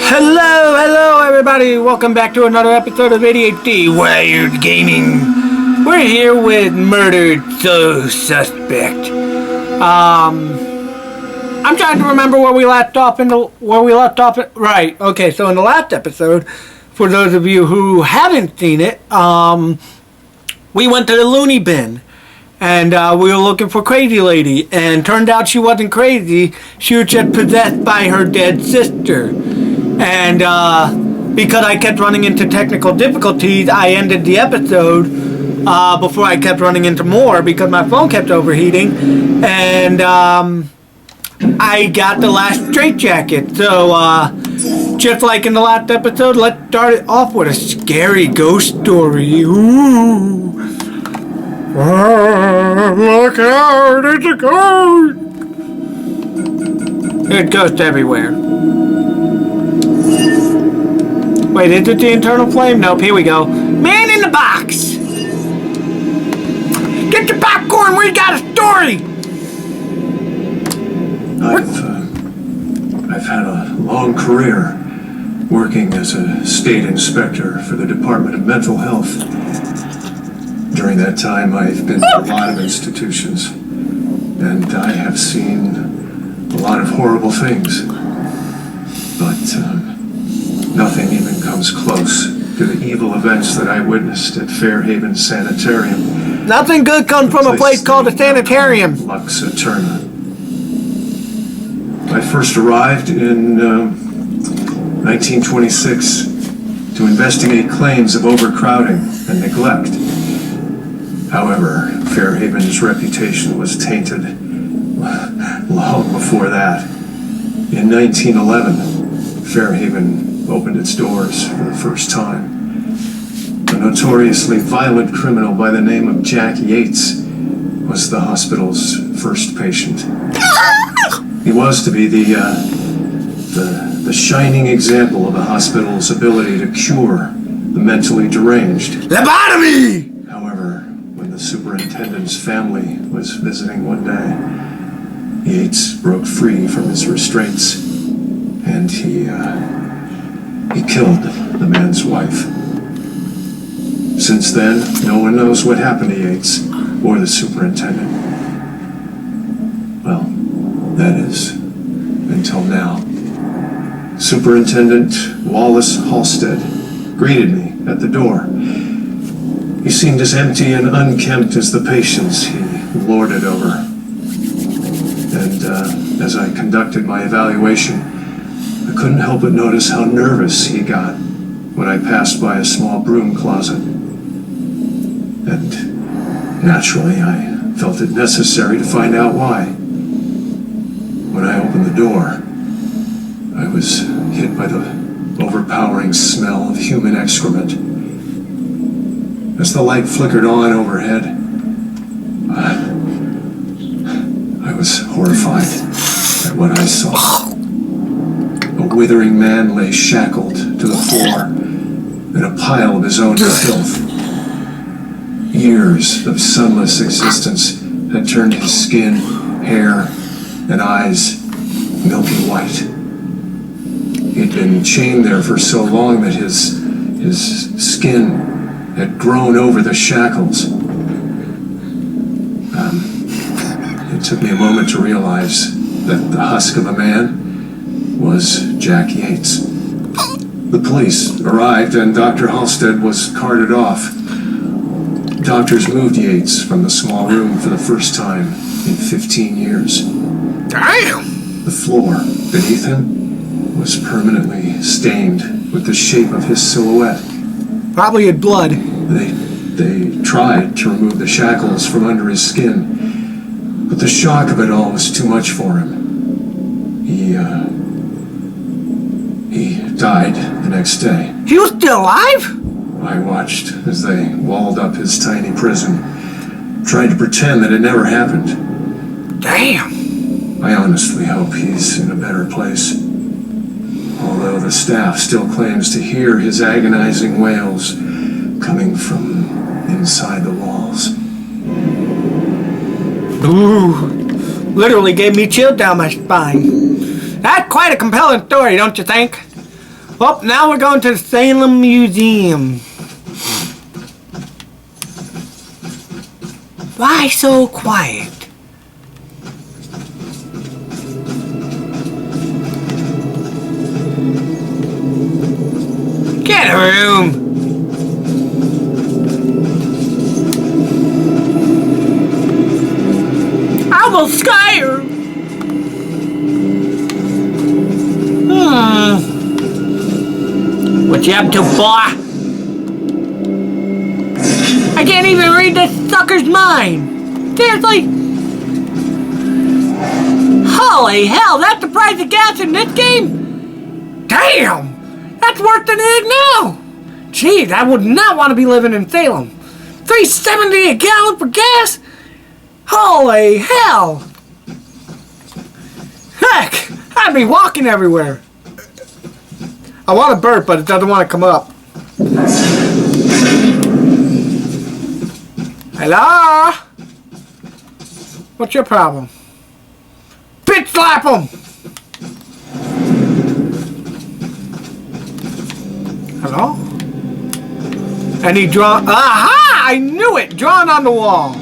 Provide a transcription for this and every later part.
Hello everybody, welcome back to another episode of ADHD Wired Gaming. We're here with Murdered Soul Suspect. I'm trying to remember where we left off right, okay, so in the last episode, for those of you who haven't seen it, we went to the loony bin. And we were looking for Crazy Lady, and turned out she wasn't crazy, she was just possessed by her dead sister. And because I kept running into technical difficulties, I ended the episode before I kept running into more because my phone kept overheating. And I got the last straitjacket. So just like in the last episode, let's start it off with a scary ghost story. Ooh. Look out, it's a ghost! There's ghosts everywhere. Wait, is it the internal flame? Nope, here we go. Man in the box! Get your popcorn, we got a story! I've had a long career working as a state inspector for the Department of Mental Health. During that time, I've been to a lot of institutions, and I have seen a lot of horrible things. But nothing even comes close to the evil events that I witnessed at Fairhaven Sanitarium. Nothing good comes from a place called a sanitarium. Lux Eterna. I first arrived in 1926 to investigate claims of overcrowding and neglect. However, Fairhaven's reputation was tainted long before that. In 1911, Fairhaven opened its doors for the first time. A notoriously violent criminal by the name of Jack Yates was the hospital's first patient. He was to be the shining example of the hospital's ability to cure the mentally deranged. Lobotomy! The superintendent's family was visiting one day. Yates broke free from his restraints, and he killed the man's wife. Since then, no one knows what happened to Yates or the superintendent. Well, that is, until now. Superintendent Wallace Halstead greeted me at the door. He seemed as empty and unkempt as the patients he lorded over. And as I conducted my evaluation, I couldn't help but notice how nervous he got when I passed by a small broom closet. And naturally, I felt it necessary to find out why. When I opened the door, I was hit by the overpowering smell of human excrement. As the light flickered on overhead, I was horrified at what I saw. A withering man lay shackled to the floor in a pile of his own filth. Years of sunless existence had turned his skin, hair, and eyes milky white. He'd been chained there for so long that his skin had grown over the shackles. It took me a moment to realize that the husk of a man was Jack Yates. The police arrived and Dr. Halstead was carted off. Doctors moved Yates from the small room for the first time in 15 years. Damn! The floor beneath him was permanently stained with the shape of his silhouette. Probably had blood. They tried to remove the shackles from under his skin, but the shock of it all was too much for him. He died the next day. He was still alive? I watched as they walled up his tiny prison, tried to pretend that it never happened. Damn. I honestly hope he's in a better place. Although the staff still claims to hear his agonizing wails coming from inside the walls. Ooh, literally gave me chills down my spine. That's quite a compelling story, don't you think? Oh, now we're going to the Salem Museum. Why so quiet? Get a room. I will scare. What you up to, boy? I can't even read this sucker's mind. Seriously? Holy hell, that's the price of gas in this game? Damn! That's worse than it is now! Jeez, I would not want to be living in Salem. $3.70 a gallon for gas? Holy hell! Heck, I'd be walking everywhere. I want to burp, but it doesn't want to come up. Hello? What's your problem? Bitch slap him! Hello? Any draw? Aha! I knew it! Drawn on the wall.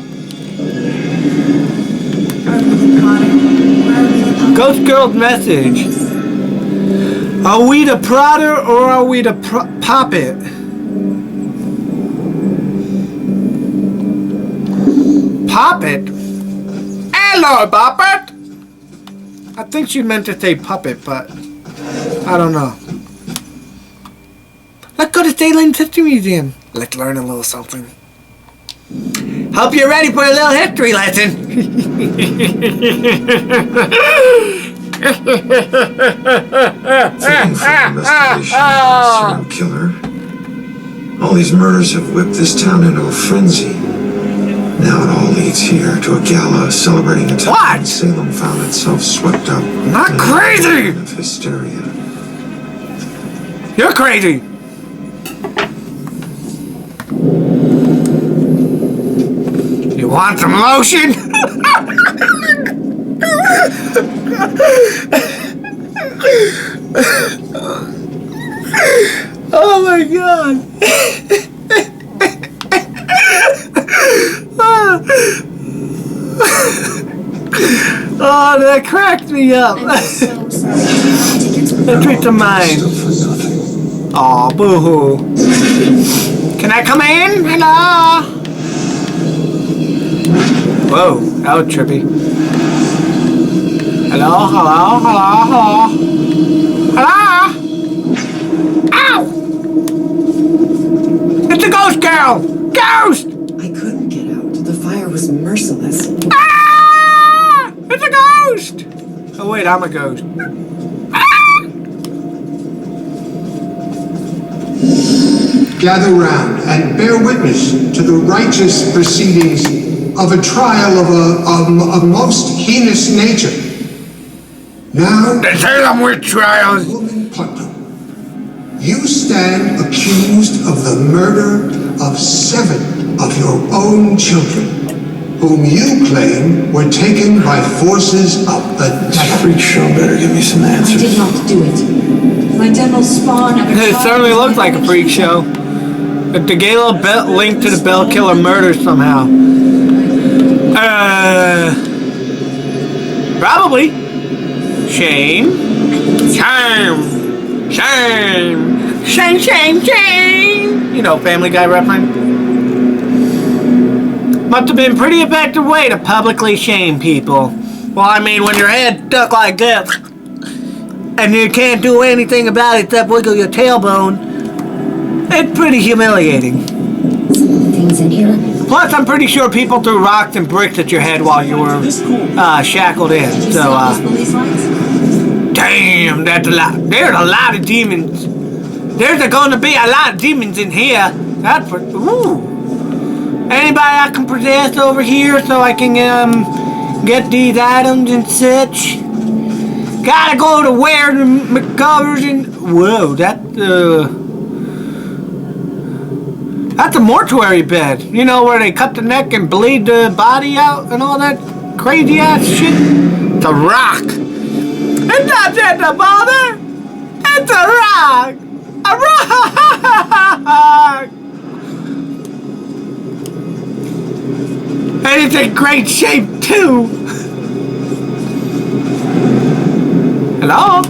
Ghost Girl's message. Are we the prodder or are we the poppet? Poppet? Hello, Poppet! I think she meant to say puppet, but I don't know. Let's go to Salem History Museum. Let's learn a little something. Hope you're ready for a little history lesson. Taken from investigation of a serial killer. All these murders have whipped this town into a frenzy. Now it all leads here to a gala celebrating a time when Salem found itself swept up Not in crazy! a of hysteria. You're crazy! You want some lotion? Oh my god! Oh, that cracked me up. That treats of mine. Aw, boo-hoo. Can I come in? Hello? Whoa, that was trippy. Hello, hello, hello, hello. Hello? Ow! It's a ghost girl! Ghost! I couldn't get out. The fire was merciless. Ah! It's a ghost! Oh wait, I'm a ghost. Ah! Gather round and bear witness to the righteous proceedings of a trial of a most heinous nature. Now, The Salem witch trials. woman Putnam, you stand accused of the murder of 7 of your own children, whom you claim were taken by forces of the devil. Freak show better give me some I answers. did not do it. My devil spawn of a It child certainly was looks my like a freak show. If the gala belt linked to the Bell Killer murder somehow. Probably. Shame. Shame. Shame. Shame, shame, shame. You know, Family Guy reference. Must have been pretty effective way to publicly shame people. Well, I mean, when your head's stuck like this, and you can't do anything about it except wiggle your tailbone, it's pretty humiliating. Some things in here. Plus, I'm pretty sure people threw rocks and bricks at your head while you were shackled in. Did you So, see these police lights? damn, that's a lot. There's a lot of demons. There's going to be a lot of demons in here. That's for ooh. Anybody I can possess over here so I can get these items and such. Gotta go to where the McCovers and whoa, that's a mortuary bed. You know, where they cut the neck and bleed the body out and all that crazy ass shit? It's a rock. It's not that the bother. It's a rock. is in great shape too. Hello?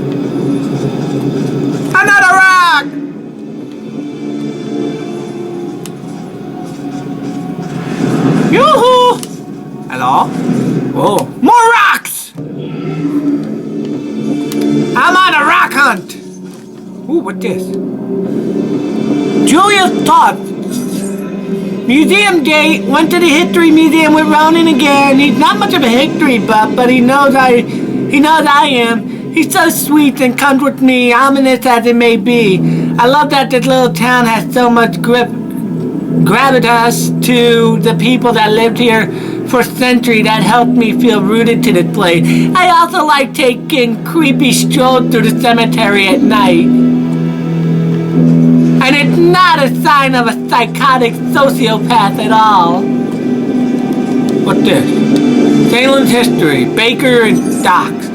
Another rock! Yoo-hoo! Hello? Whoa. More rocks! I'm on a rock hunt! Ooh, what's this? Julia's thoughts. Museum date. Went to the history museum with Ronan again. He's not much of a history buff, but he knows I am. He's so sweet and comes with me, ominous as it may be. I love that this little town has so much gravitas to the people that lived here for centuries. That helped me feel rooted to this place. I also like taking creepy strolls through the cemetery at night. And it's not a sign of a psychotic sociopath at all. What's this? Salem's history, baker and stocks.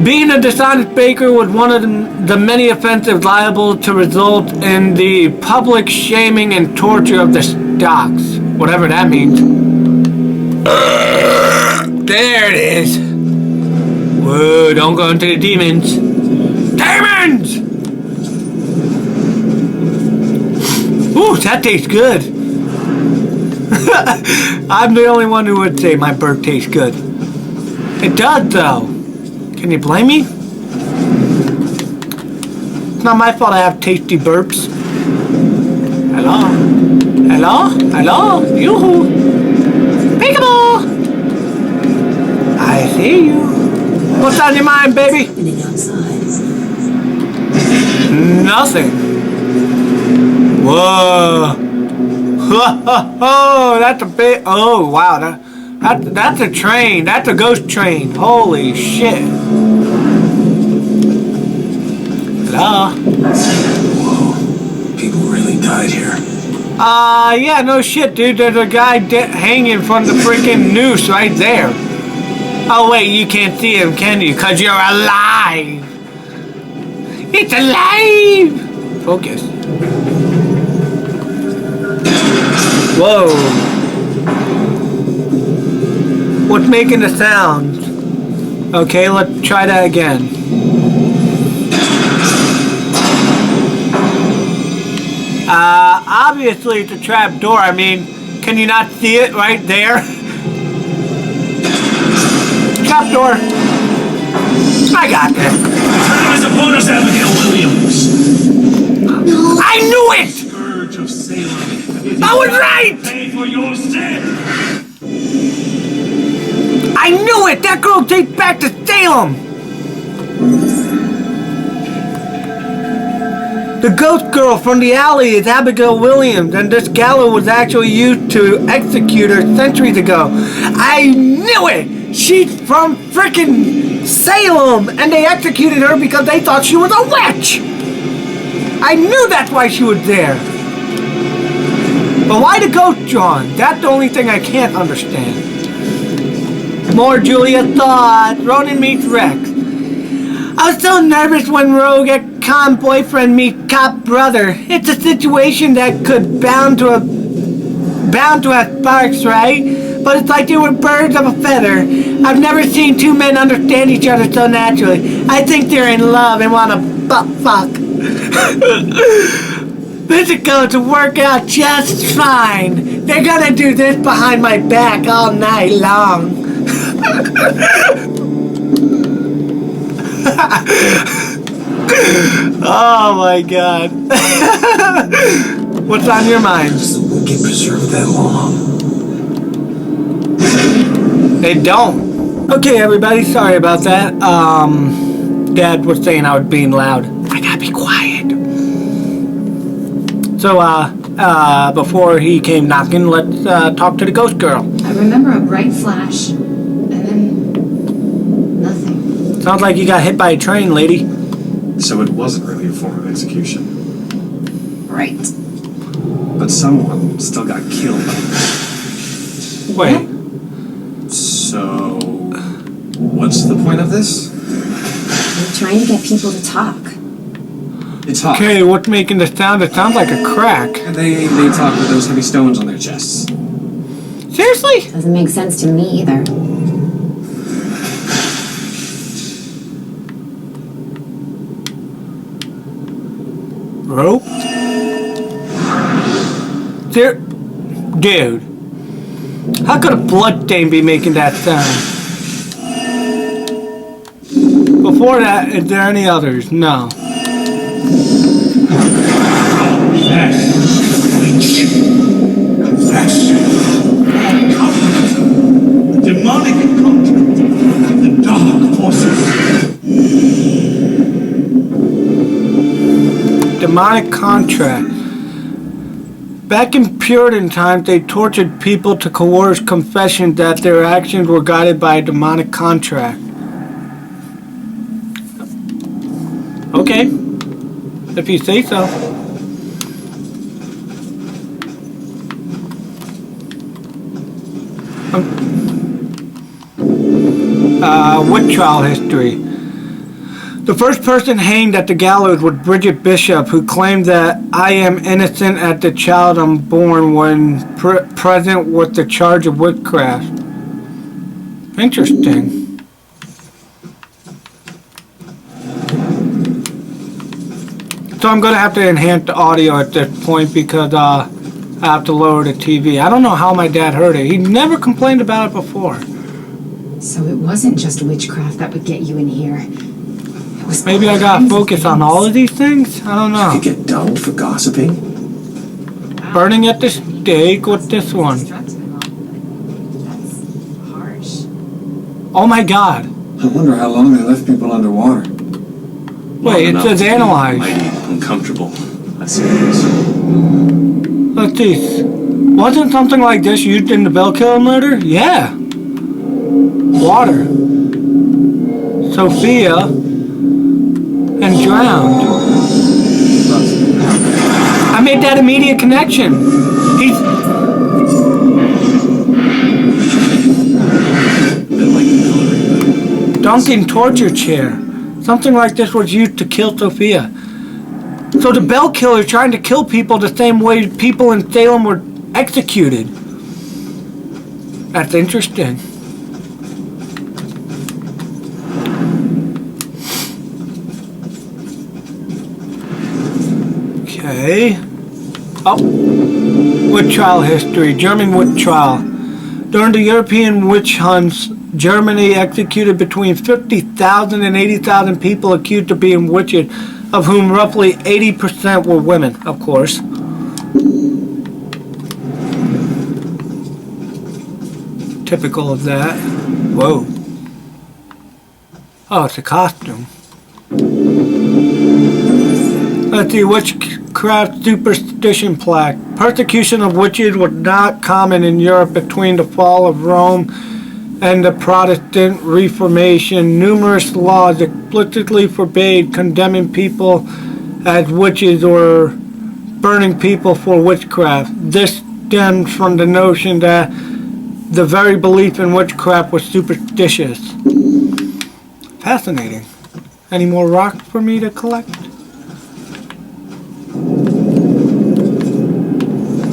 Being a dishonest baker was one of the many offenses liable to result in the public shaming and torture of the stocks. Whatever that means. There it is. Whoa, don't go into the demons. Demons! Ooh, that tastes good. I'm the only one who would say my burp tastes good. It does, though. Can you blame me? It's not my fault I have tasty burps. Hello? Hello? Hello? Yoo-hoo! Peekaboo! I see you. What's on your mind, baby? Happening outside. Nothing. Whoa. Oh, that's a bit. Oh, wow. That's a train. That's a ghost train. Holy shit. Hello? Whoa. People really died here. Yeah, no shit, dude. There's a guy hanging from the freaking noose right there. Oh, wait, you can't see him, can you? Because you're alive. It's alive. Focus. Whoa. What's making the sound? Okay, let's try that again. Obviously it's a trap door. I mean, can you not see it right there? Trap door. I got this. As a bonus, Abigail Williams. No. I knew it! Scourge of Salem. I was right! Pay for your sin. I knew it! That girl takes back to Salem! The ghost girl from the alley is Abigail Williams, and this gallows was actually used to execute her centuries ago. I knew it! She's from frickin' Salem, and they executed her because they thought she was a witch! I knew that's why she was there. But why the ghost John? That's the only thing I can't understand. More Julia thoughts. Ronan meets Rex. I was so nervous when Rogue con boyfriend meets cop brother. It's a situation that could bound to have sparks, right? But it's like they were birds of a feather. I've never seen two men understand each other so naturally. I think they're in love and want to butt fuck. This is going to work out just fine. They're gonna do this behind my back all night long. Oh my god. What's on your mind? Does the wood get preserved that long? They don't. Okay, everybody, sorry about that. Dad was saying I was being loud. I gotta be quiet. So, before he came knocking, let's talk to the ghost girl. I remember a bright flash, and then nothing. Sounds like you got hit by a train, lady. So it wasn't really a form of execution. Right. But someone still got killed. Wait. So, what's the point of this? I'm trying to get people to talk. They talk. Okay, what's making the sound? It sounds like a crack. They talk with those heavy stones on their chests. Seriously? Doesn't make sense to me either. Rope? There, dude. How could a blood stain be making that sound? Before that, is there any others? No. Confess. Witch. Confess. Covenant. Demonic contract. The dark forces. Demonic contract. Back in Puritan times, they tortured people to coerce confession that their actions were guided by a demonic contract. Okay, if you say so. Witch trial history. The first person hanged at the gallows was Bridget Bishop, who claimed that I am innocent at the child unborn when present with the charge of witchcraft. Interesting. So I'm going to have to enhance the audio at this point because I have to lower the TV. I don't know how my dad heard it. He never complained about it before. So it wasn't just witchcraft that would get you in here. Maybe I gotta focus on all of these things? I don't know. You get dulled for gossiping? Burning at the stake with this one. That's harsh. Oh my god. I wonder how long they left people underwater. Wait, it says analyze. Mighty uncomfortable. I see it is. Let's see. Wasn't something like this used in the Bell Killer murder? Yeah. Water. Sophia. And drowned. I made that immediate connection. He's... Duncan torture chair. Something like this was used to kill Sophia. So the Bell Killer trying to kill people the same way people in Salem were executed. That's interesting. Okay. Oh. Witch trial history. German witch trial. During the European witch hunts, Germany executed between 50,000 and 80,000 people accused of being witches, of whom roughly 80% were women, of course. Typical of that. Whoa. Oh, it's a costume. Let's see, witchcraft superstition plaque. Persecution of witches was not common in Europe between the fall of Rome and the Protestant Reformation. Numerous laws explicitly forbade condemning people as witches or burning people for witchcraft. This stems from the notion that the very belief in witchcraft was superstitious. Fascinating. Any more rocks for me to collect?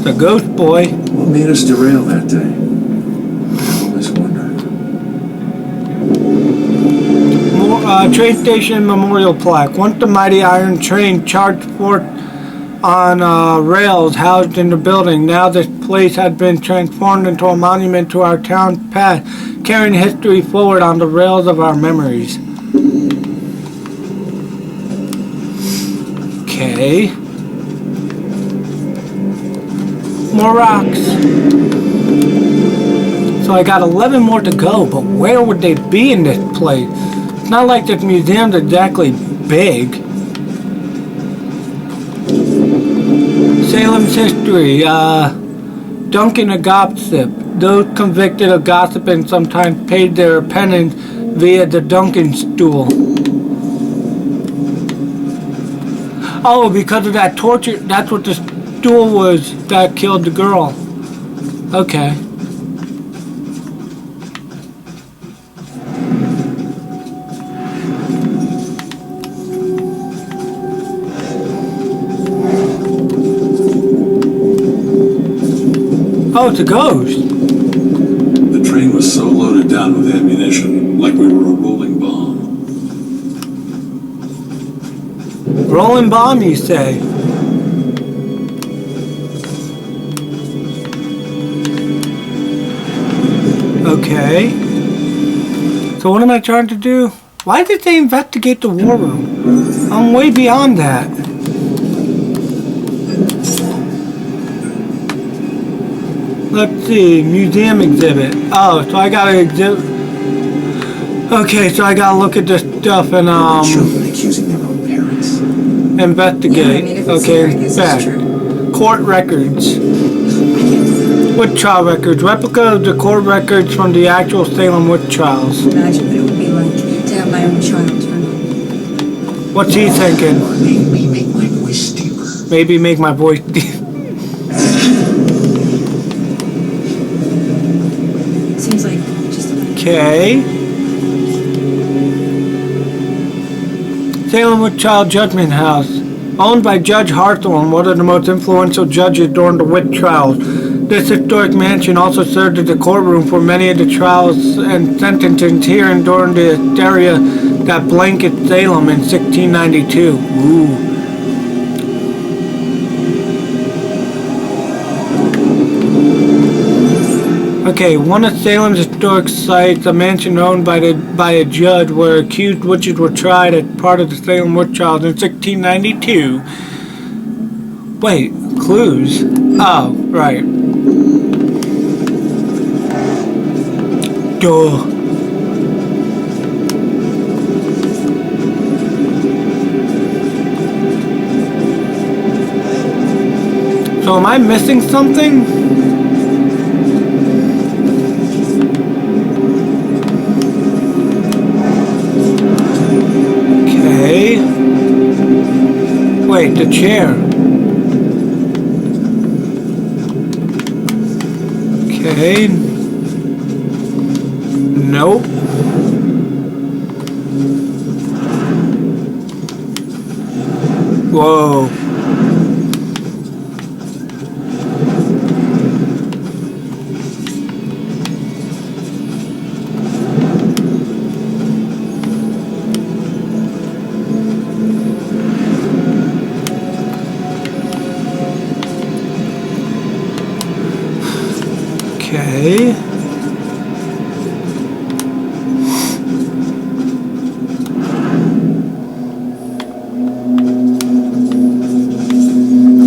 The ghost boy. What made us derail that day? I always wondered. More, train station memorial plaque. Once the mighty iron train charged forth on rails housed in the building. Now this place has been transformed into a monument to our town's past, carrying history forward on the rails of our memories. Okay. More rocks. So I got 11 more to go, but where would they be in this place? It's not like this museum's exactly big. Salem's history. Duncan a gossip. Those convicted of gossiping sometimes paid their penance via the Duncan stool. Oh, because of that torture, that's what the stool was that killed the girl. Okay. Oh, it's a ghost. train was so loaded down with ammunition, like we were a rolling bomb. Rolling bomb, you say? Okay. So what am I trying to do? Why did they investigate the war room? I'm way beyond that. Let's see, museum exhibit. Oh, so I gotta exhibit. Okay, so I gotta look at this stuff and Children accusing their own parents. investigate. Yeah, I mean, if it's Okay, here, I guess back. it's true. Court records. Witch trial records. Replica of the court records from the actual Salem witch trials. Imagine what it would be like to have my own child turn on. What's he thinking? Maybe make my voice deeper. Maybe make my voice deep. Seems like just a Okay. Salem Witch Trial Judgment House. Owned by Judge Hawthorne, one of the most influential judges during the witch trials. This historic mansion also served as the courtroom for many of the trials and sentencings here and during the hysteria that blanketed Salem in 1692. Ooh. Okay, one of Salem's historic sites, a mansion owned by a judge where accused witches were tried as part of the Salem witch trials in 1692. Wait, clues? Oh, right. Duh. So am I missing something? Okay. Wait, the chair. Okay. Nope. Whoa. Okay.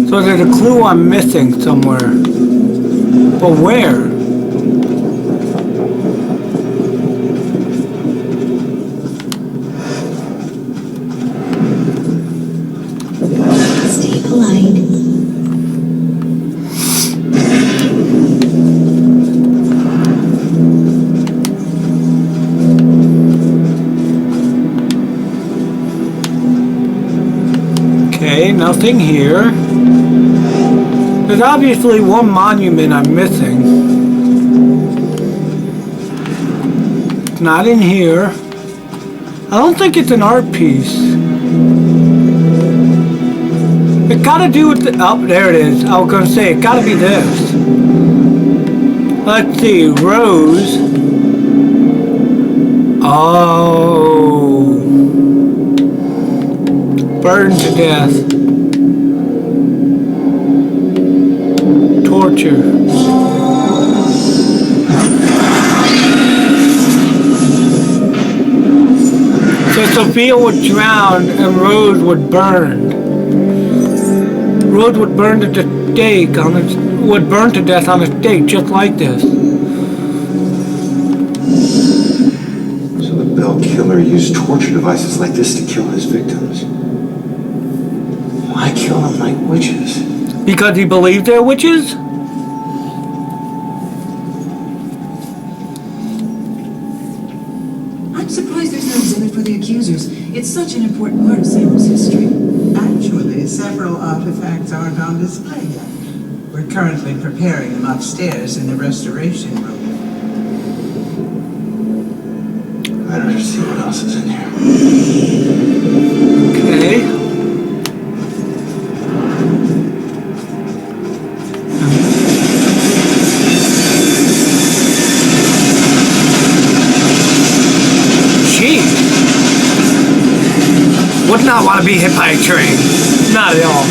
So there's a clue I'm missing somewhere. But where? Stay polite. Okay, nothing here. There's obviously one monument I'm missing. It's not in here. I don't think it's an art piece. It gotta do with the... Oh, there it is. I was gonna say, it gotta be this. Let's see, Rose. Oh. Burned to death. Torture. So Sophia would drown and Rose would burn. Rose would burn to the stake on a, would burn to death on a stake just like this. So the Bell Killer used torture devices like this to kill his victims. Why kill them like witches? Because he believed they're witches? I'm surprised there's no exhibit for the accusers. It's such an important part of Salem's history. Actually, several artifacts aren't on display yet. We're currently preparing them upstairs in the restoration room. I better see what else is in here. Okay. be hit by a train. Not at all.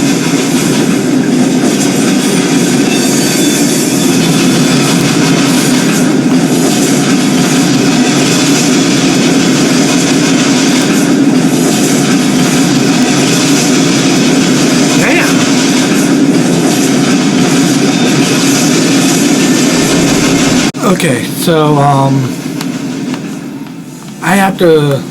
Okay, so I have to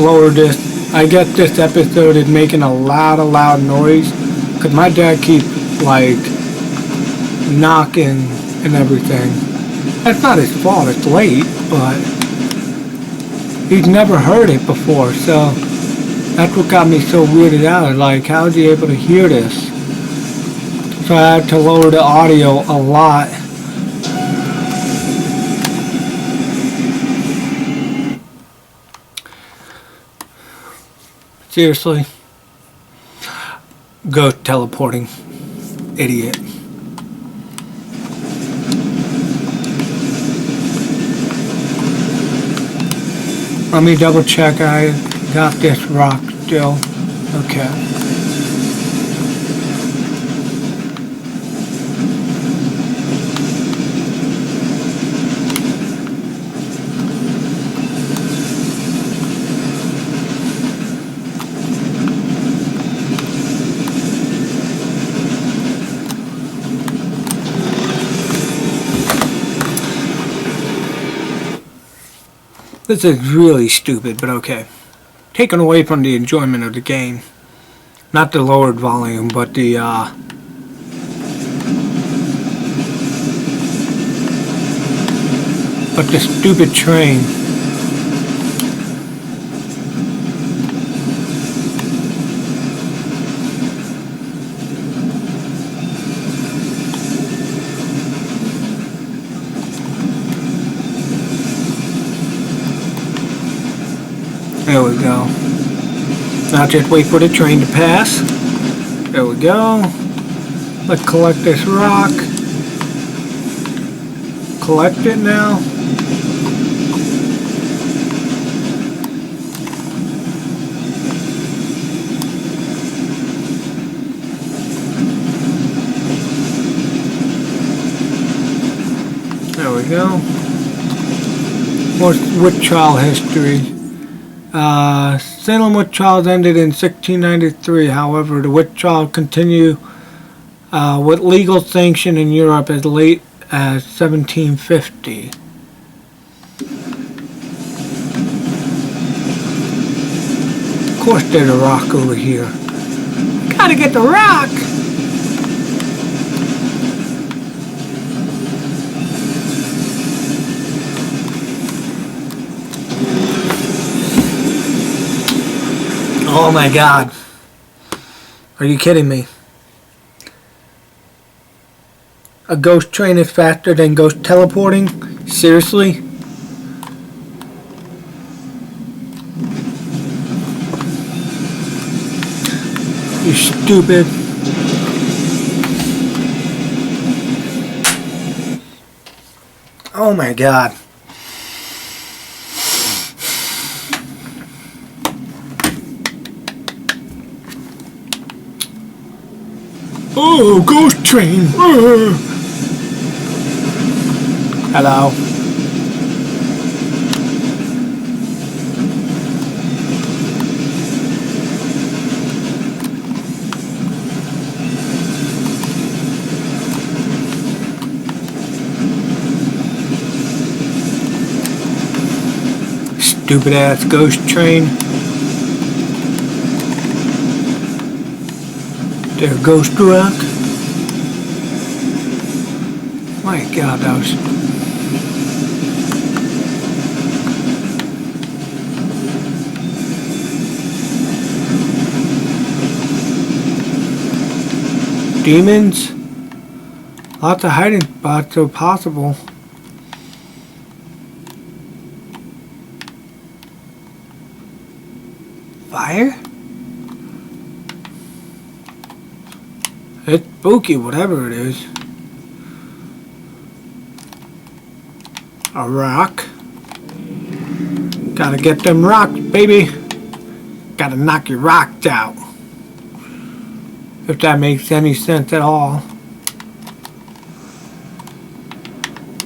lower this. I guess this episode is making a lot of loud noise because my dad keeps like knocking and everything. That's not his fault, it's late, but he's never heard it before, so that's what got me so weirded out. Like, how is he able to hear this? So I had to lower the audio a lot. Seriously? Ghost teleporting. Idiot. Let me double check I got this rock still. Okay. This is really stupid, but okay. Taken away from the enjoyment of the game. Not the lowered volume, but the, but the stupid train. There we go. Now just wait for the train to pass. There we go. Let's collect this rock. Collect it now. There we go. More witch trial history. Salem witch trials ended in 1693. However, the witch trial continued with legal sanction in Europe as late as 1750. Of course, there's a rock over here. Gotta get the rock! Oh my god. Are you kidding me? A ghost train is faster than ghost teleporting? Seriously? You stupid. Oh my god. Oh, ghost train! Hello. Stupid ass ghost train. There goes Ghost rock. My god, that was... Demons? Lots of hiding spots so possible. Fire? It's spooky, whatever it is. A rock. Gotta get them rocks, baby. Gotta knock your rocks out. If that makes any sense at all.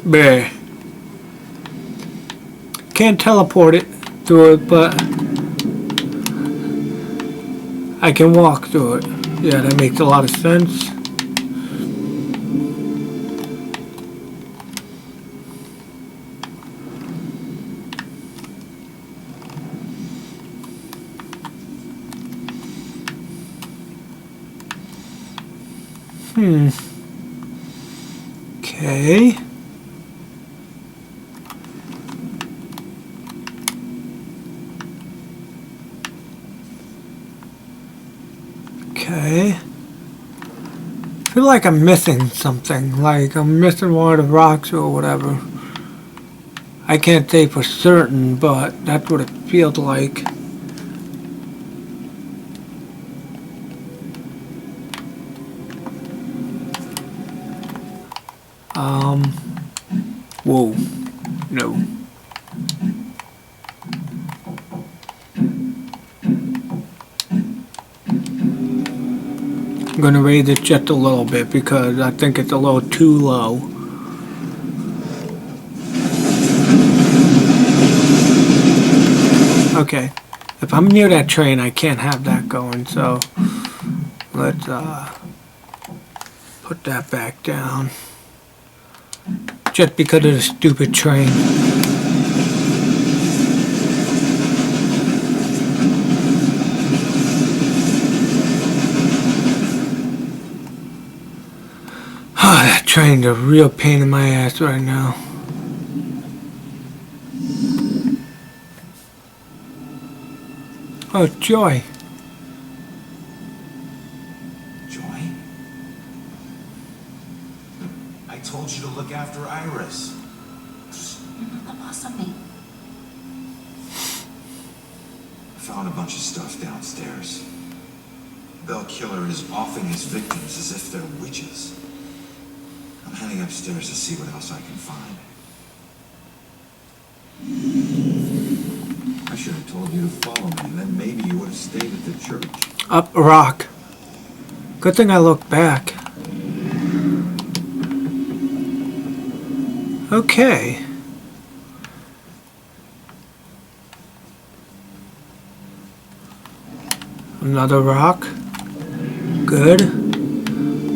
Bleh. Can't teleport it through it, but I can walk through it. Yeah, that makes a lot of sense. Okay. Okay. I feel like I'm missing something. Like I'm missing one of the rocks or whatever. I can't say for certain, but that's what it feels like. Whoa. No. I'm gonna raise it just a little bit because I think it's a little too low. Okay. If I'm near that train, I can't have that going, so let's put that back down. Just because of the stupid train. Oh, that train's a real pain in my ass right now. Oh, Joy. Joy? I told you to look after Iris. You're not the boss of me. I found a bunch of stuff downstairs. Bell Killer is offing his victims as if they're witches. I'm heading upstairs to see what else I can find. I should have told you to follow me, and then maybe you would have stayed at the church. Up a rock. Good thing I looked back. Okay. Another rock. Good.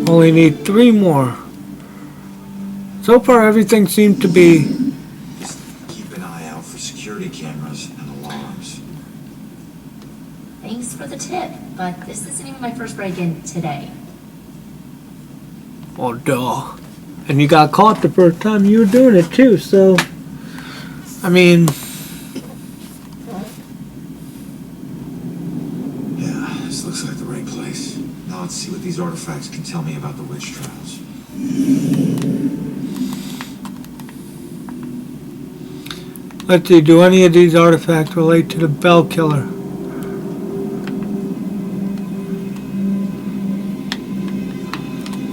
Only need 3 more. So far everything seems to be... Just keep an eye out for security cameras and alarms. Thanks for the tip, but this isn't even my first break-in today. Oh, duh. And you got caught the first time you were doing it too, so... I mean... Yeah, this looks like the right place. Now let's see what these artifacts can tell me about the witch trials. Let's see, do any of these artifacts relate to the Bell Killer?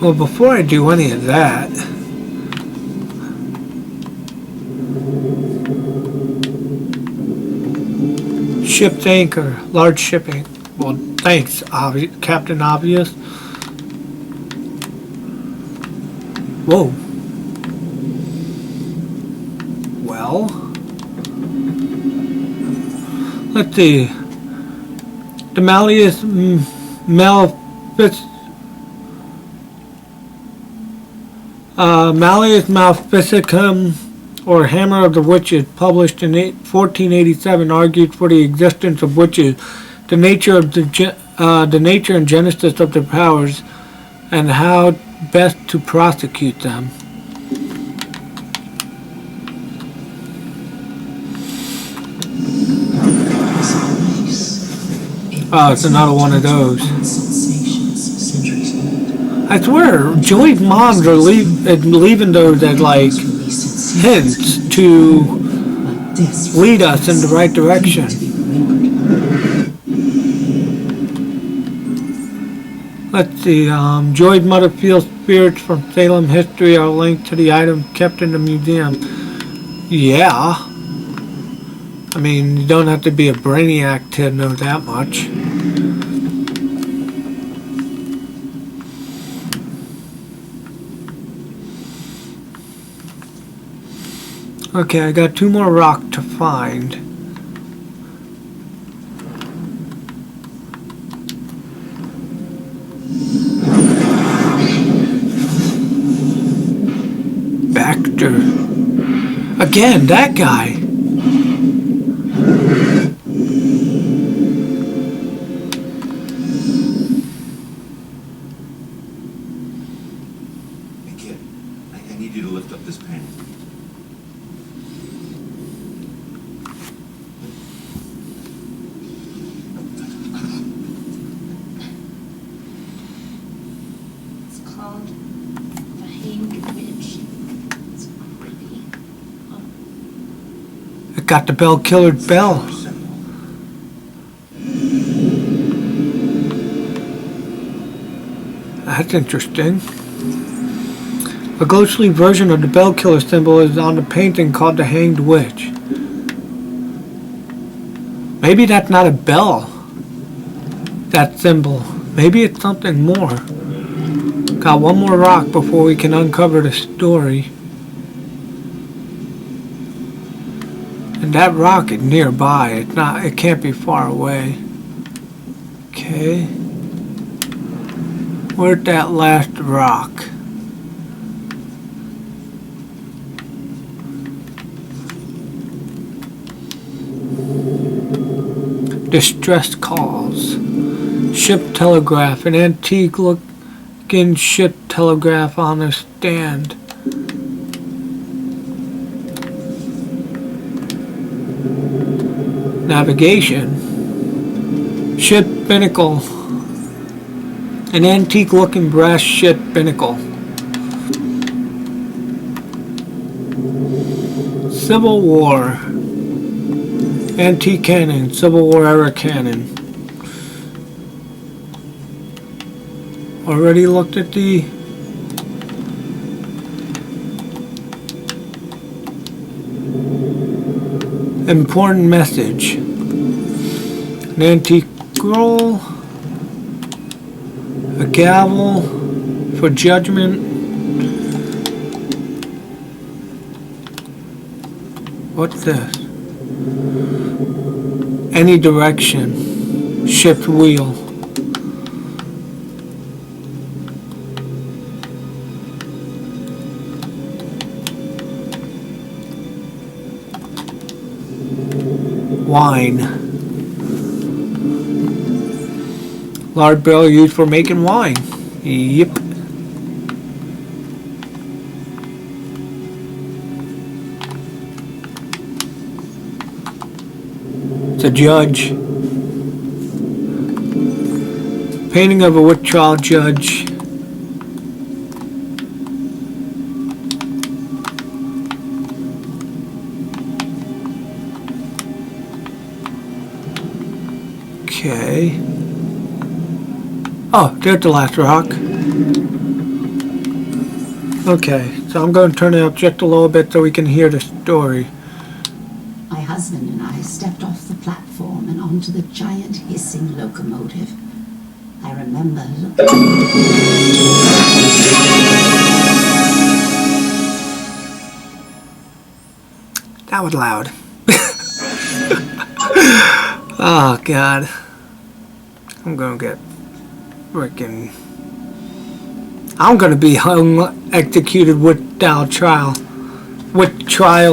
Well, before I do any of that... Ship's anchor, large shipping. Well, thanks, Captain Obvious. Whoa. Well, let's see. The Malleus Maleficum, or Hammer of the Witches, published in 1487, argued for the existence of witches, the nature and genesis of their powers, and how best to prosecute them. Oh, it's another one of those. I swear, Joey's moms are leaving those as like hints to lead us in the right direction. Let's see, Joy's mother feels spirits from Salem history are linked to the items kept in the museum. Yeah. I mean, you don't have to be a brainiac to know that much. Okay, I got 2 more rock to find. Baxter. Again, that guy. Hey kid, I need you to lift up this panel. It's called the Hanged Ridge. It's creepy. It got the bell killer bell. That's interesting. A ghostly version of the bell killer symbol is on the painting called the Hanged Witch. Maybe that's not a bell, that symbol. Maybe it's something more. Got 1 more rock before we can uncover the story. And that rock is nearby. It can't be far away. Okay. Where's that last rock? Distress calls. Ship telegraph. An antique looking ship telegraph on a stand. Navigation. Ship binnacle. An antique looking brass ship binnacle. Civil War. Antique cannon. Civil War era cannon. Already looked at the important message. An antique scroll. A gavel for judgment. What's this? Any direction. Shift wheel. Wine. Lard barrel used for making wine. Yep. It's a judge. Painting of a witch trial judge. Okay. Oh, there's the last rock. Okay, so I'm going to turn it up just a little bit so we can hear the story. My husband and I stepped off the platform and onto the giant hissing locomotive. I remember looking... That was loud. Oh, God. I'm gonna get freaking... I'm gonna be hung, executed with trial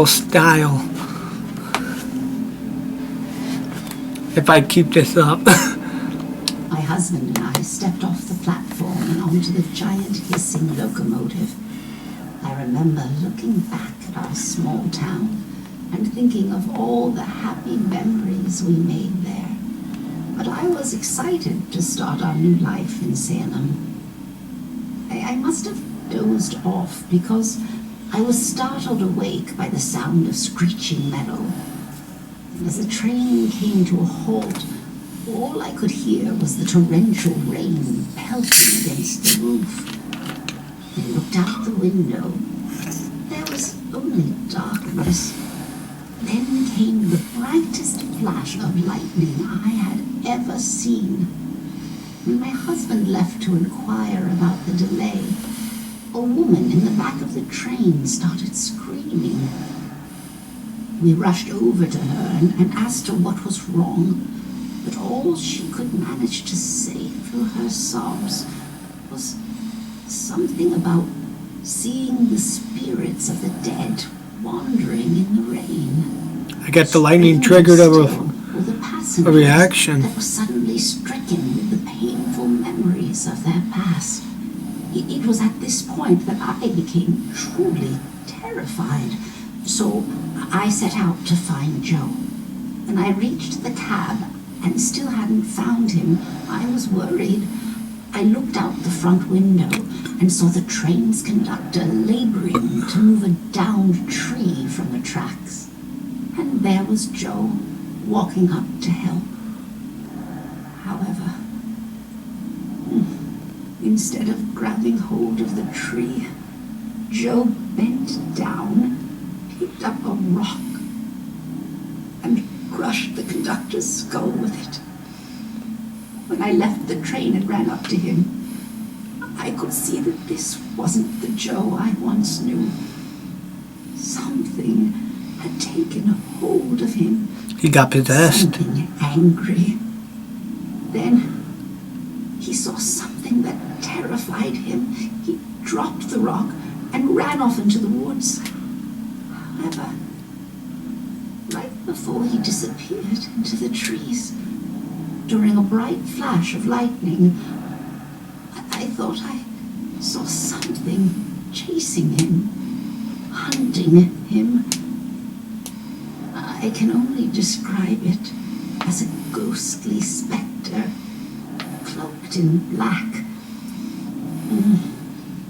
style. If I keep this up. My husband and I stepped off the platform and onto the giant hissing locomotive. I remember looking back at our small town and thinking of all the happy memories we made there. But I was excited to start our new life in Salem. I must have dozed off because I was startled awake by the sound of screeching metal. As the train came to a halt, all I could hear was the torrential rain pelting against the roof. I looked out the window. There was only darkness. Then came the brightest flash of lightning I had ever seen. When my husband left to inquire about the delay, a woman in the back of the train started screaming. We rushed over to her and asked her what was wrong, but all she could manage to say through her sobs was something about seeing the spirits of the dead wandering in the rain. I get the lightning triggered of a reaction. That was suddenly stricken with the painful memories of their past. It was at this point that I became truly terrified. So I set out to find Joe. When I reached the cab and still hadn't found him, I was worried. I looked out the front window and saw the train's conductor laboring to move a downed tree from the tracks. And there was Joe, walking up to help. However, instead of grabbing hold of the tree, Joe bent down, picked up a rock, and crushed the conductor's skull with it. When I left the train and ran up to him, I could see that this wasn't the Joe I once knew. Something had taken hold of him. He got possessed. Something angry. Then he saw something that terrified him. He dropped the rock and ran off into the woods. However, right before he disappeared into the trees, during a bright flash of lightning, I thought I saw something chasing him, hunting him. I can only describe it as a ghostly specter, cloaked in black.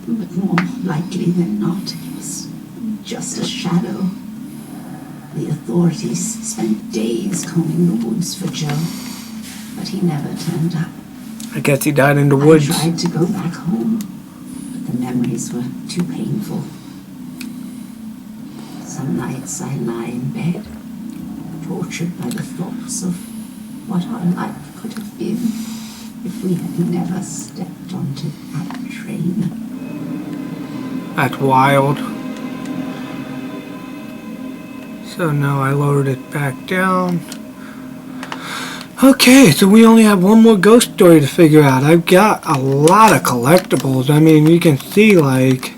But more likely than not, it was just a shadow. The authorities spent days combing the woods for Joe, but he never turned up. I guess he died in the woods. I tried to go back home, but the memories were too painful. Some nights I lie in bed, tortured by the thoughts of what our life could have been if we had never stepped onto that train. That's wild. So now I lowered it back down. Okay, so we only have one more ghost story to figure out. I've got a lot of collectibles. I mean, you can see, like,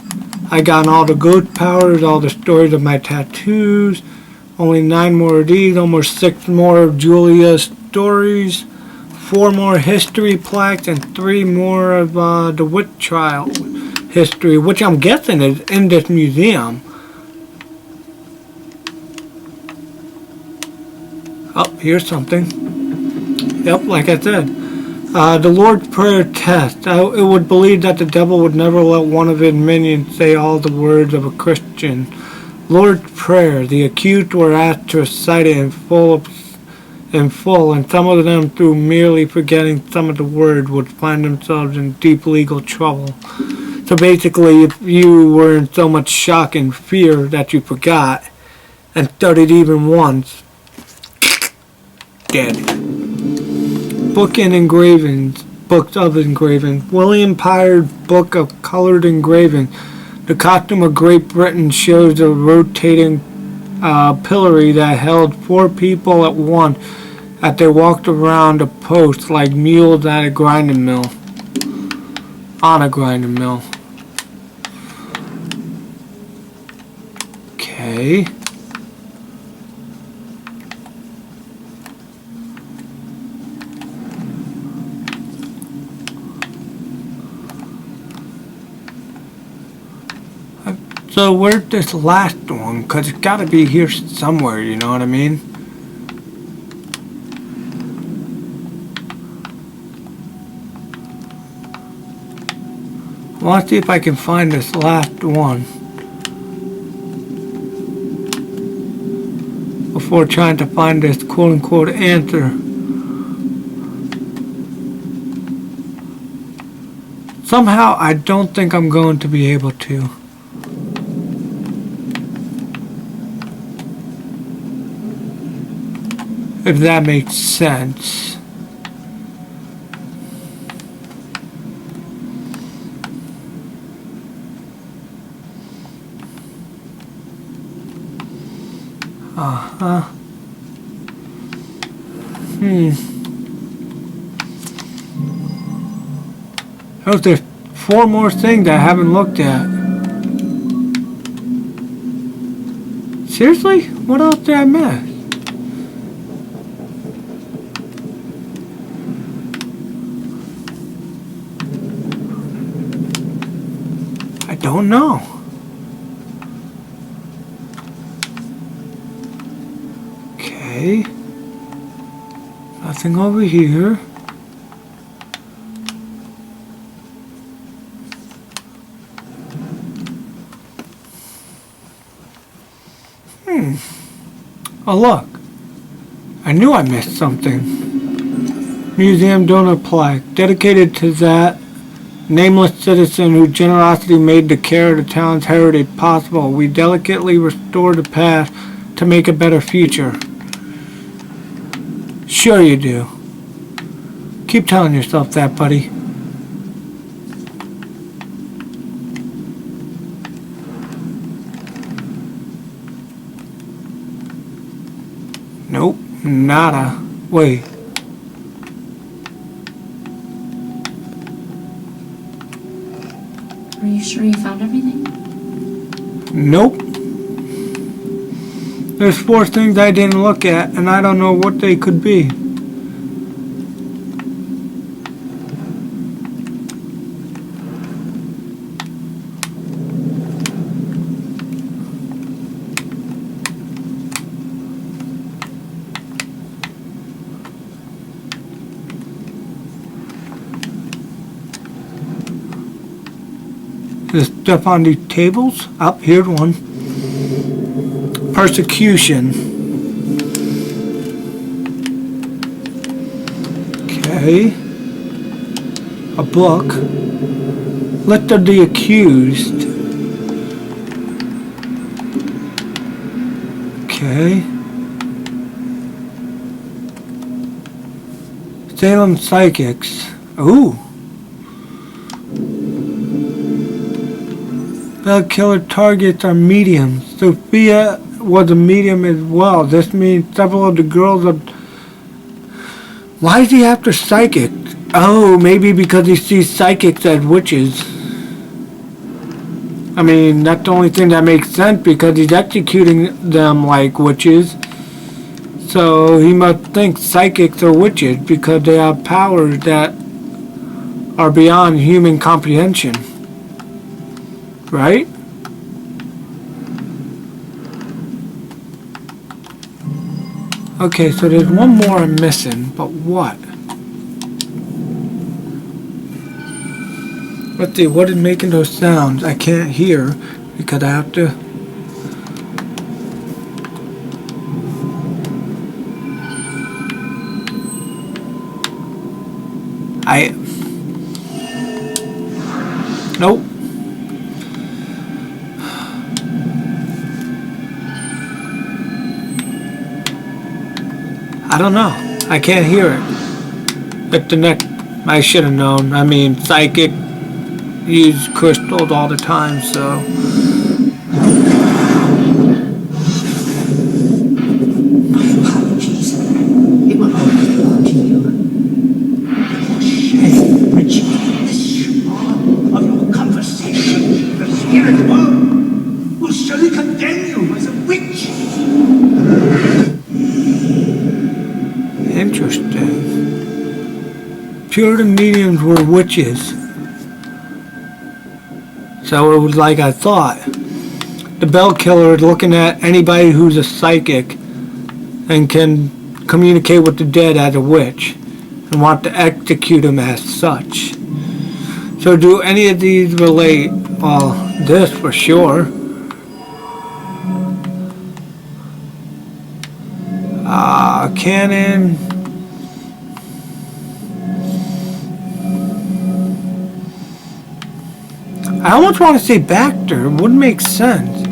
I got all the ghost powers, all the stories of my tattoos. Only 9 more of these, almost 6 more of Julia's stories. 4 more history plaques, and 3 more of the witch trial history, which I'm guessing is in this museum. Oh, here's something. Yep, like I said. The Lord's Prayer test. It would believe that the devil would never let one of his minions say all the words of a Christian. Lord's Prayer. The accused were asked to recite it in full, and some of them, through merely forgetting some of the words, would find themselves in deep legal trouble. So basically, if you were in so much shock and fear that you forgot and studied even once, dead. Book and engravings. Books of engravings. William Pyre's Book of Colored Engravings. The costume of Great Britain shows a rotating pillory that held 4 people at once as they walked around a post like mules at a grinding mill. On a grinding mill. Okay. So where's this last one? Because it's got to be here somewhere, you know what I mean? I want to see if I can find this last one before trying to find this quote-unquote answer. Somehow I don't think I'm going to be able to. If that makes sense. Oh, there's 4 more things I haven't looked at. Seriously? What else did I miss? I don't know. Okay. Nothing over here. Oh look, I knew I missed something. Museum donor plaque, dedicated to that nameless citizen whose generosity made the care of the town's heritage possible. We delicately restore the past to make a better future. Sure you do. Keep telling yourself that, buddy. Nope, nada. Wait. Are you sure you found everything? Nope. There's 4 things I didn't look at, and I don't know what they could be. There's stuff on these tables. Up here's one. Persecution. Okay. A book. List of the accused. Okay. Salem Psychics. Ooh. The killer targets are mediums. Sophia was a medium as well. This means several of the girls are... Why is he after psychics? Oh, maybe because he sees psychics as witches. I mean, that's the only thing that makes sense because he's executing them like witches. So he must think psychics are witches because they have powers that are beyond human comprehension. Right? Okay, so there's one more I'm missing, but what? Let's see, what is making those sounds? I can't hear because I have to... Nope. I don't know. I can't hear it. But the next, I should have known. I mean, psychic use crystals all the time, so. My apologies. It will always belong to you. Shame, which the small of your conversation, the spirit world, will surely condemn you as a witch. Interesting. Puritan mediums were witches. So it was like I thought. The bell killer is looking at anybody who's a psychic and can communicate with the dead as a witch and want to execute him as such. So do any of these relate? Well, this for sure. Cannon. I almost want to say Bacter. It wouldn't make sense.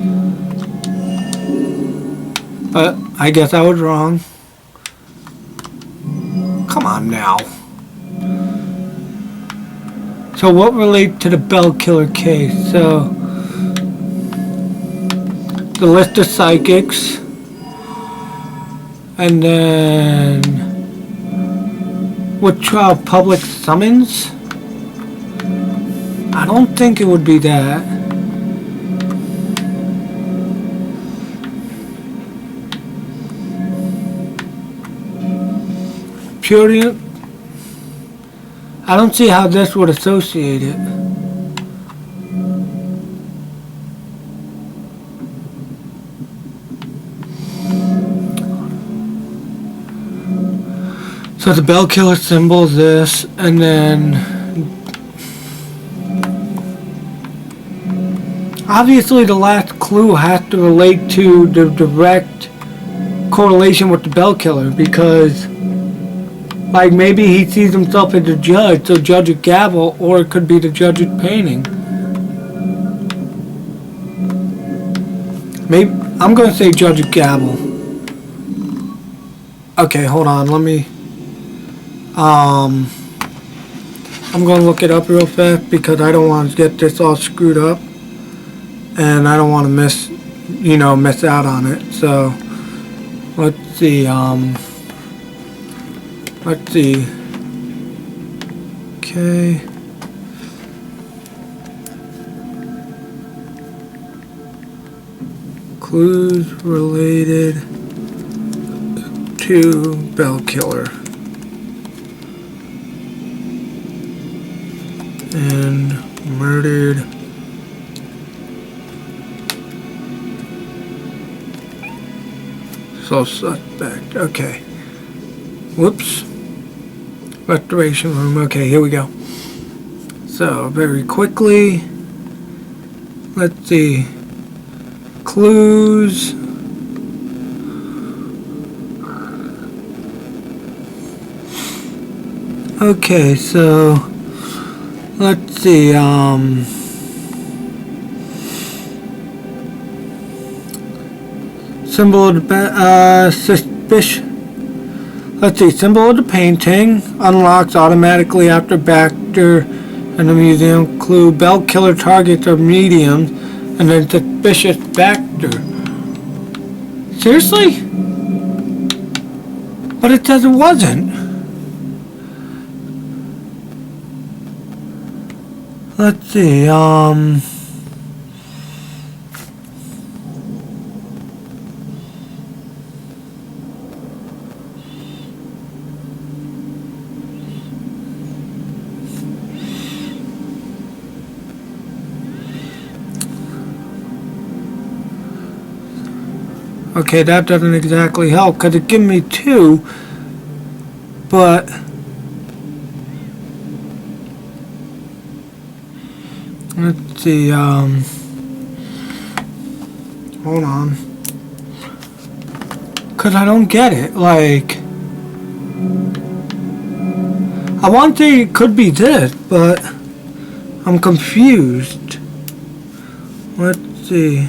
But I guess I was wrong. Come on now. So what relates to the bell killer case? So the list of psychics. And then which public summons? I don't think it would be that. Purity. I don't see how this would associate it. So the bell killer symbol is this, and then obviously the last clue has to relate to the direct correlation with the bell killer, because like maybe he sees himself as a judge, so judge a gavel, or it could be the judge's painting. Maybe I'm gonna say judge a gavel. Okay, hold on, let me I'm gonna look it up real fast because I don't want to get this all screwed up and I don't want to miss out on it. So let's see, okay, clues related to bell killer and murdered suspect. Okay. Whoops. Restoration room. Okay, here we go. So, very quickly, let's see. Clues. Okay, so let's see, symbol of the suspicion. Let's see, symbol of the painting unlocks automatically after Baxter and the museum. Clue, bell killer targets are mediums, and then suspicious Baxter. Seriously? But it says it wasn't. Let's see, okay, that doesn't exactly help because it gives me 2, but let's see, hold on, because I don't get it, like, I want to say it could be this, but I'm confused. Let's see,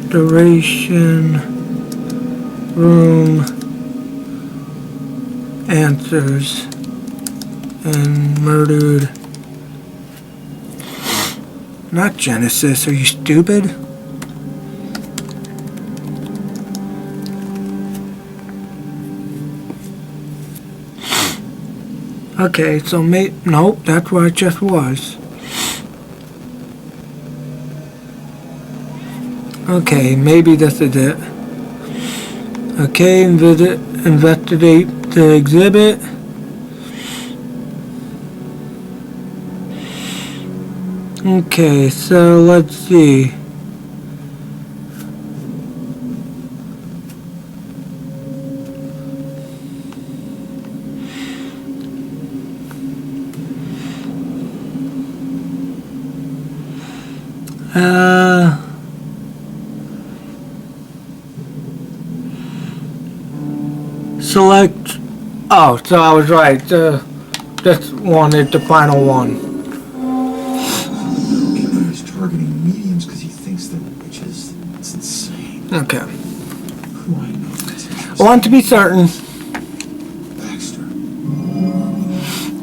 restoration room answers and murdered. Not Genesis, are you stupid? Okay, so nope, that's where it just was. Okay, maybe this is it. Okay, investigate the exhibit. Okay, so let's see. Select. Oh, so I was right. This one is the final one. He's targeting mediums because he thinks they're witches. It's insane. Okay. Who I know that's I want to be certain. Baxter.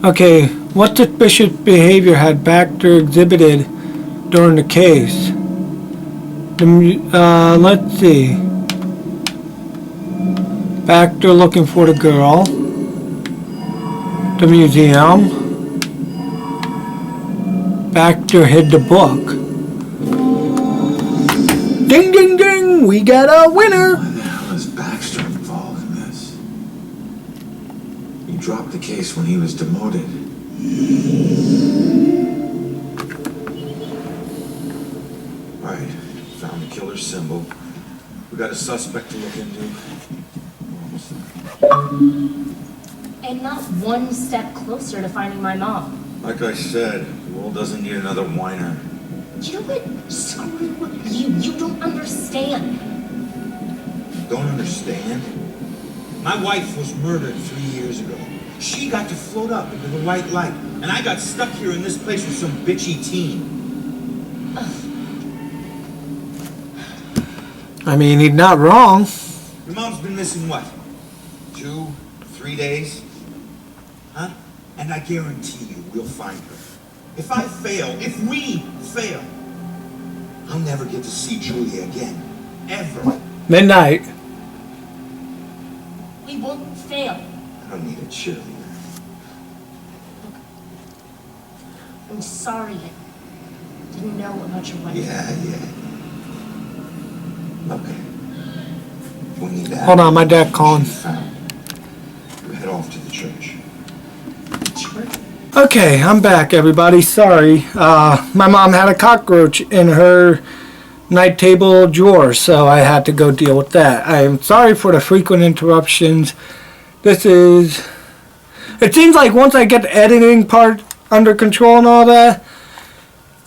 Okay, what suspicious behavior had Baxter exhibited during the case? Let's see. Back there looking for the girl. The museum. Back there hid the book. Ding, ding, ding! We got a winner! Why the hell is Baxter involved in this? He dropped the case when he was demoted. Right. Found the killer's symbol. We got a suspect to look into. We're almost there. And not one step closer to finding my mom. Like I said, the world doesn't need another whiner. You would screw you. You don't understand. Don't understand? My wife was murdered 3 years ago. She got to float up into the white light, and I got stuck here in this place with some bitchy teen. I mean, he's not wrong. Your mom's been missing what? 2, 3 days? Huh? And I guarantee you we'll find her. If I fail, if we fail, I'll never get to see Julia again. Ever. Midnight. We won't fail. I don't need a cheerleader. I'm sorry. I didn't know about your wife. Yeah. Okay. We need that. Hold on, my dad calling. We head off to the church. Okay, I'm back, everybody. Sorry. My mom had a cockroach in her night table drawer, so I had to go deal with that. I am sorry for the frequent interruptions. It seems like once I get the editing part under control and all that,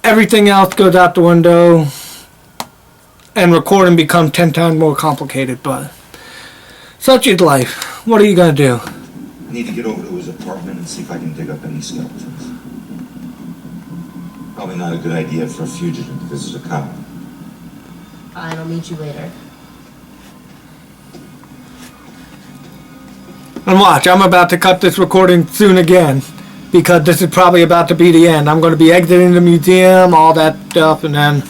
everything else goes out the window and recording becomes 10 times more complicated, but such is life. What are you going to do? I need to get over to his apartment and see if I can dig up any skeletons. Probably not a good idea for a fugitive to visit a cop. Fine, I'll meet you later. And watch, I'm about to cut this recording soon again, because this is probably about to be the end. I'm going to be exiting the museum, all that stuff, and then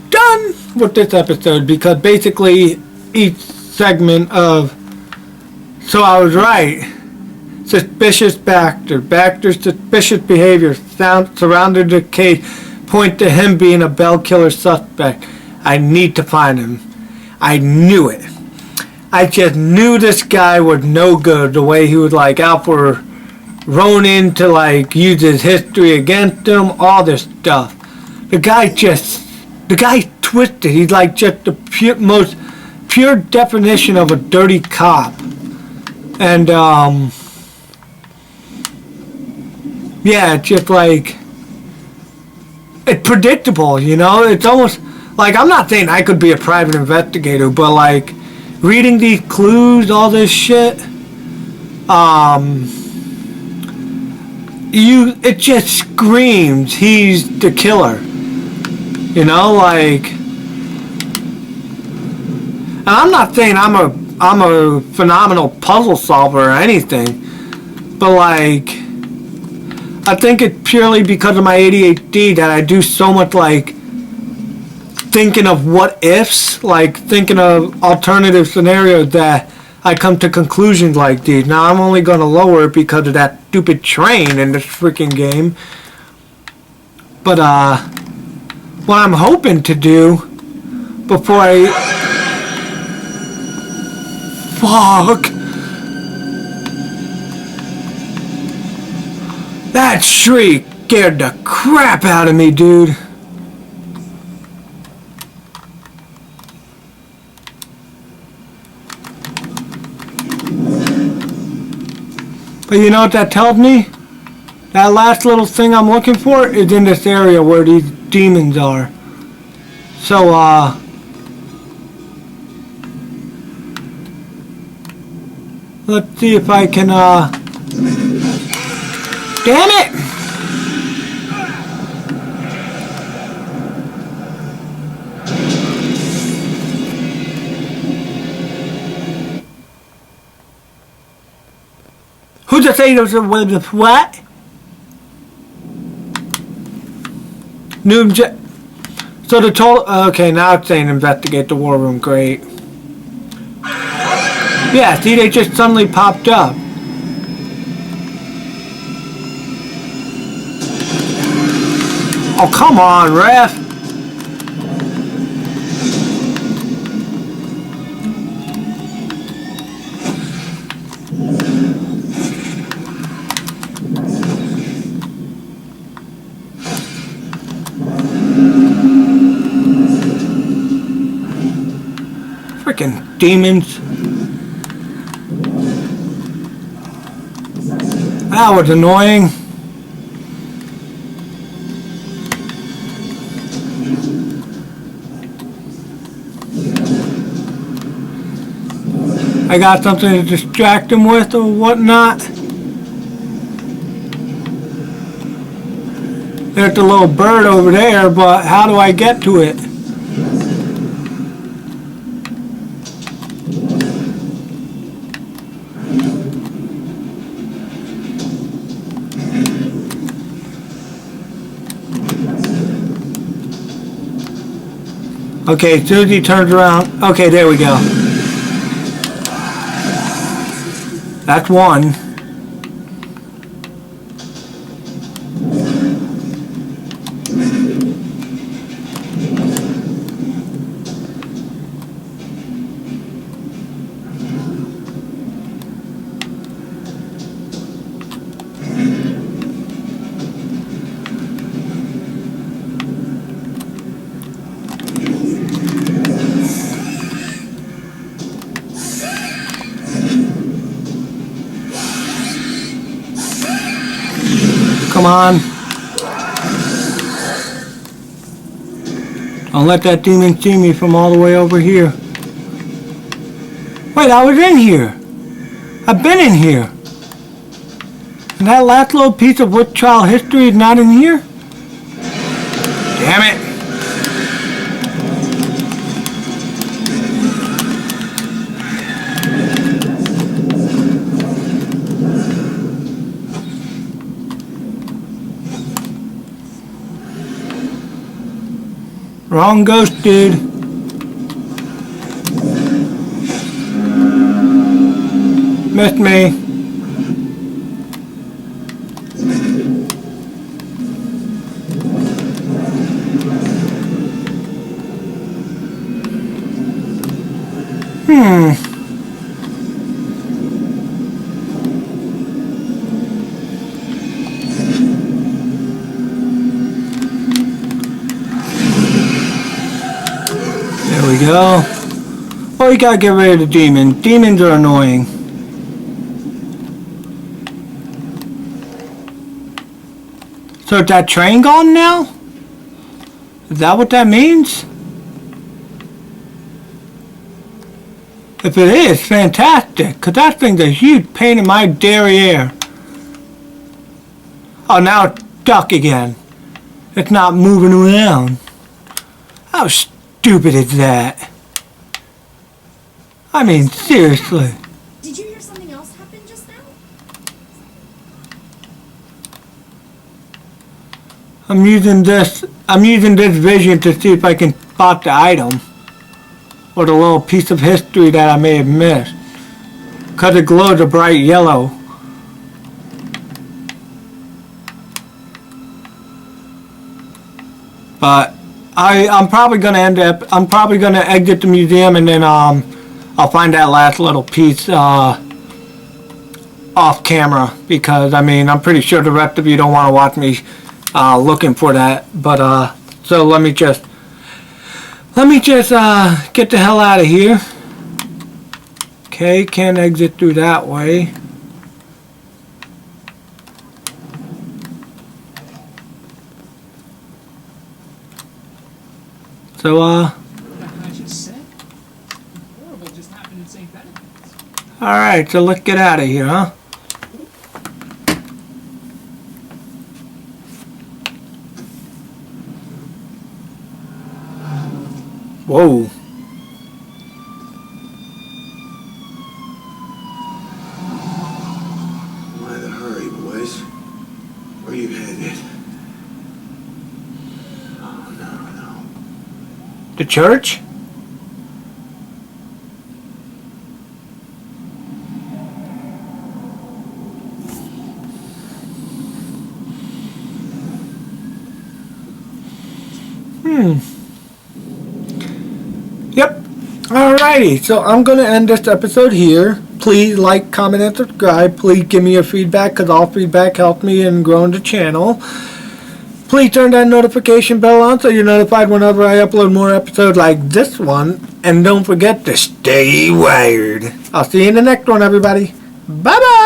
done with this episode, because basically each segment of So I Was Right, suspicious Baxter's suspicious behavior surrounded the case point to him being a Bell killer suspect. I need to find him. I knew it. I just knew this guy was no good, the way he was like out for Ronin to like use his history against him, all this stuff. The guy twisted. He's like just the most pure definition of a dirty cop. And yeah, it's just like, it's predictable, you know? It's almost like, I'm not saying I could be a private investigator, but like, reading these clues, all this shit, it just screams he's the killer. You know, like, and I'm not saying I'm a phenomenal puzzle solver or anything, but like, I think it's purely because of my ADHD that I do so much like thinking of what ifs, like thinking of alternative scenarios that I come to conclusions like these. Now I'm only going to lower it because of that stupid train in this freaking game. But what I'm hoping to do before I... Fuck! That shriek scared the crap out of me, dude. But you know what that tells me? That last little thing I'm looking for is in this area where these demons are. So, let's see if I can, damn it! Who just say those with what? So So the total. Okay, now it's saying investigate the war room. Great. Yeah, see, they just suddenly popped up. Oh, come on, ref. Freaking demons. That was annoying. I got something to distract him with or whatnot. There's the little bird over there, but how do I get to it? Okay, as soon as he turns around. Okay, there we go. That's one. Come on. Don't let that demon see me from all the way over here. Wait, I was in here. I've been in here. And that last little piece of witch trial history is not in here? Damn it. Wrong ghost, dude. Missed me. There we go. Oh, you gotta get rid of the demon. Demons are annoying. So is that train gone now? Is that what that means? If it is, fantastic, because that thing's a huge pain in my derriere. Oh, now it's stuck again. It's not moving around. How stupid is that? I mean, seriously. Did you hear something else happen just now? I'm using this vision to see if I can spot the item. Or the little piece of history that I may have missed. Because it glows a bright yellow. But I'm probably gonna exit the museum and then I'll find that last little piece off camera, because I mean I'm pretty sure the rest of you don't want to watch me looking for that. But so let me just get the hell out of here. Okay, can't exit through that way. So alright, so let's get out of here, huh? Whoa. Why the hurry, boys? Where you headed? Oh, no. The church? Yep. Alrighty, so I'm going to end this episode here. Please like, comment, and subscribe. Please give me your feedback, because all feedback helps me in growing the channel. Please turn that notification bell on so you're notified whenever I upload more episodes like this one. And don't forget to stay wired. I'll see you in the next one, everybody. Bye-bye!